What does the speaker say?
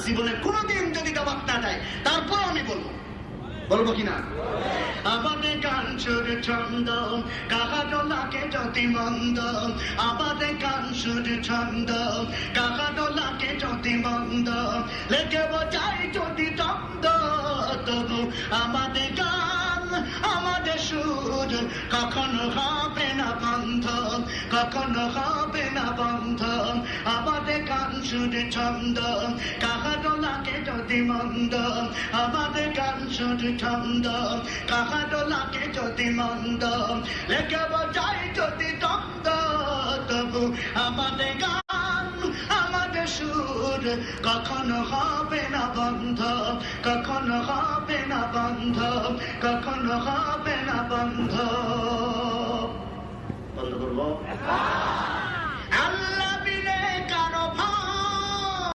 জীবনে কোনোদিন যদি দাওয়াত না দেয় তারপর আমি বলবো কিনা? আমাদের গান সুর ছন্দ কাহারো লাগে যদি মন্দ, আমাদের গান সুর ছন্দ কাহারো লাগে যদি মন্দ, লেগে বোঝাই যদি দ্বন্দ্ব, তবু আমাদের গান আমাদের সুর কখনো হবে না বন্ধ, কখনো হবে না বন্ধ। আমাদের গান সুর ছন্দ কাহারো লাগে যদি মন্দ, আমাদের গান সুর ছন্দ কাহারো লাগে যদি মন্দ, লেগে বোঝাই যদি দ্বন্দ্ব, তবু আমাদের গান আমাদের সুর কখনো হবে না বন্ধ, কখনো হবে না বন্ধ, কখনো হবে না বন্ধ। বন্ধ করবো?